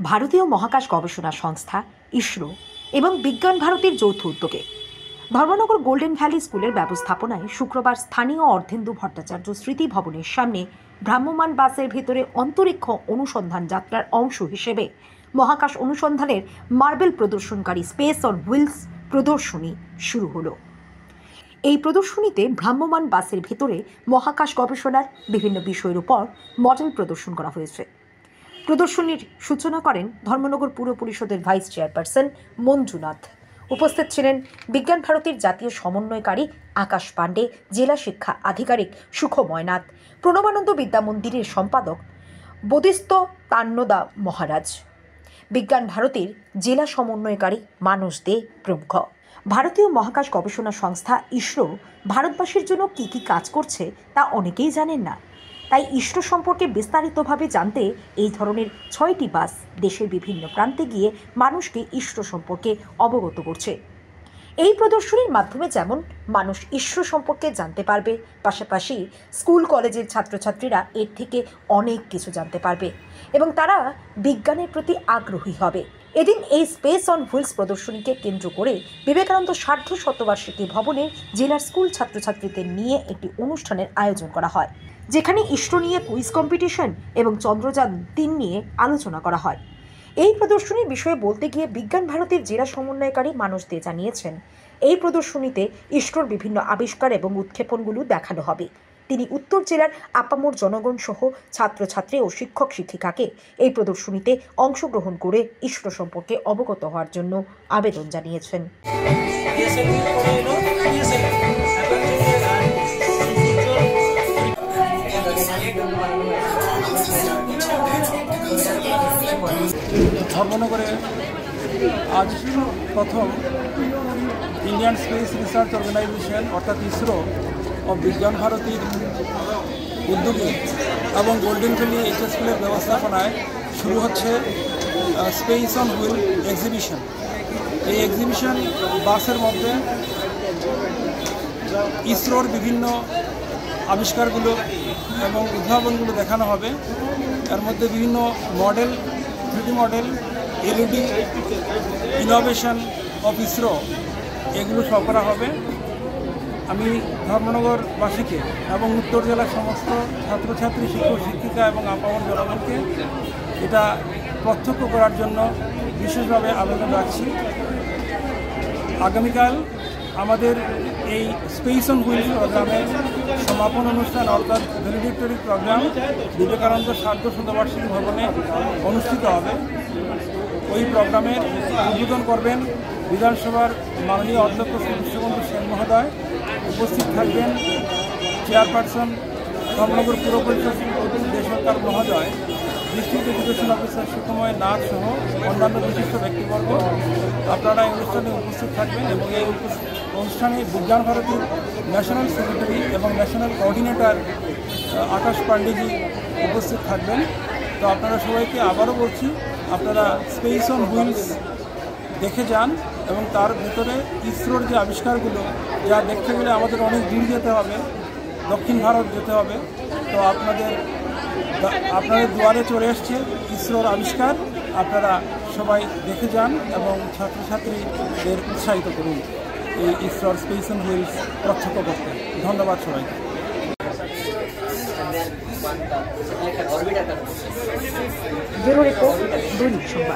ভারতীয় মহাকাশ গবেষণা সংস্থা ইসরো এবং বিজ্ঞান ভারতীর যৌথ উদ্যোগে ধর্মনগর গোল্ডেন ভ্যালি স্কুলের ব্যবস্থাপনায় শুক্রবার স্থানীয় অর্ধেন্দু ভট্টাচার্য স্মৃতি ভবনের সামনে ভ্রাম্যমাণ বাসের ভেতরে অন্তরিক্ষ অনুসন্ধান যাত্রার অংশ হিসেবে মহাকাশ অনুসন্ধানের মার্বেল প্রদর্শনকারী স্পেস অন হুইলস প্রদর্শনী শুরু হলো। এই প্রদর্শনীতে ভ্রাম্যমাণ বাসের ভেতরে মহাকাশ গবেষণার বিভিন্ন বিষয়ের উপর মডেল প্রদর্শন করা হয়েছে। প্রদর্শনীর সূচনা করেন ধর্মনগর পুর পরিষদের ভাইস চেয়ারপারসন মঞ্জুনাথ। উপস্থিত ছিলেন বিজ্ঞান ভারতীর জাতীয় সমন্বয়কারী আকাশ পাণ্ডে, জেলা শিক্ষা আধিকারিক সুখময় নাথ, প্রণবানন্দ বিদ্যা মন্দিরের সম্পাদক বোধিস্ত তান্নদা মহারাজ, বিজ্ঞান ভারতীর জেলা সমন্বয়কারী মানস দে প্রমুখ। ভারতীয় মহাকাশ গবেষণা সংস্থা ইসরো ভারতবাসীর জন্য কী কী কাজ করছে তা অনেকেই জানেন না। তাই ইসরো সম্পর্কে বিস্তারিতভাবে জানতে এই ধরনের 6টি বাস দেশের বিভিন্ন প্রান্তে গিয়ে মানুষকে ইসরো সম্পর্কে অবগত করছে। এই প্রদর্শনীর মাধ্যমে যেমন মানুষ ইসরো সম্পর্কে জানতে পারবে, পাশাপাশি স্কুল কলেজের ছাত্রছাত্রীরা এর থেকে অনেক কিছু জানতে পারবে এবং তারা বিজ্ঞানের প্রতি আগ্রহী হবে। এদিন এই স্পেস অন হুইলস প্রদর্শনীকে কেন্দ্র করে বিবেকানন্দ সার্ধ শতবার্ষিকী ভবনে জেলার স্কুল ছাত্রছাত্রীদের নিয়ে একটি অনুষ্ঠানের আয়োজন করা হয়, যেখানে ইসরো নিয়ে কুইজ কম্পিটিশন এবং চন্দ্রযান 3 নিয়ে আলোচনা করা হয়। এই প্রদর্শনীর বিষয়ে বলতে গিয়ে বিজ্ঞান ভারতীর জেলা সমন্বয়কারী মানস দে জানিয়েছেন, এই প্রদর্শনীতে ইসরোর বিভিন্ন আবিষ্কার এবং উৎক্ষেপণগুলো দেখানো হবে। তিনি উত্তর জেলার আপামর জনগণ সহ ছাত্রছাত্রী ও শিক্ষক শিক্ষিকাকে এই প্রদর্শনীতে অংশগ্রহণ করে ইসরো সম্পর্কে অবগত হওয়ার জন্য আবেদন জানিয়েছেন। ধর্মনগরে আজ প্রথম ইন্ডিয়ান স্পেস রিসার্চ অর্গানাইজেশন অর্থাৎ ইসরো ও বিজ্ঞান ভারতীর উদ্যোগে এবং গোল্ডেন ভ্যালি এইচএস স্কুলের ব্যবস্থাপনায় শুরু হচ্ছে স্পেস অন হুইল এক্সিবিশন। এই এক্সিবিশন বাসের মধ্যে ইসরোর বিভিন্ন আবিষ্কারগুলো এবং উদ্ভাবনগুলো দেখানো হবে। এর মধ্যে বিভিন্ন model, 3D model, LED, innovation of ISRO এগুলো সব করা হবে। আমি ধর্মনগরবাসীকে এবং উত্তর জেলার সমস্ত ছাত্রছাত্রী, শিক্ষক শিক্ষিকা এবং আপামর জনগণকে এটা প্রত্যক্ষ করার জন্য বিশেষভাবে আবেদন রাখছি। আগামীকাল আমাদের এই স্পেস অন হুইলস প্রোগ্রামের সমাপন অনুষ্ঠান অর্থাৎ ভ্যালিডিক্টরি প্রোগ্রাম বিবেকানন্দ সার্ধ শতবার্ষিকী ভবনে অনুষ্ঠিত হবে। ওই প্রোগ্রামের উদ্বোধন করবেন বিধানসভার মাননীয় অধ্যক্ষ শ্রী বিশ্ববন্ধু সেন মহোদয়। উপস্থিত থাকবেন চেয়ারপারসন ধর্মনগর পুর পরিষদ দে সরকার মহোদয়, ডিস্ট্রিক্ট এডুকেশন অফিসার সুখময় নাথ সহ অন্যান্য বিশিষ্ট ব্যক্তিবর্গ। আপনারা এই অনুষ্ঠানে উপস্থিত থাকবেন এবং এই অনুষ্ঠানে বিজ্ঞান ভারতীর ন্যাশনাল সেক্রেটারি এবং ন্যাশনাল কোঅর্ডিনেটর আকাশ পাণ্ডেজি উপস্থিত থাকবেন। তো আপনারা সবাইকে আবারও বলছি, আপনারা স্পেস অন হুইলস দেখে যান এবং তার ভেতরে ইসরোর যে আবিষ্কারগুলো, যা দেখতে গেলে আমাদের অনেক দূর যেতে হবে, দক্ষিণ ভারত যেতে হবে। তো আপনাদের দুয়ারে চলে এসছে ইসরোর আবিষ্কার। আপনারা সবাই দেখে যান এবং ছাত্রছাত্রীদের উৎসাহিত করুন এই ইসরোর স্পেস অন হুইলস প্রত্যক্ষ করতে। ধন্যবাদ সবাইকে। ব্যুরো রিপোর্ট, দৈনিক সংবাদ।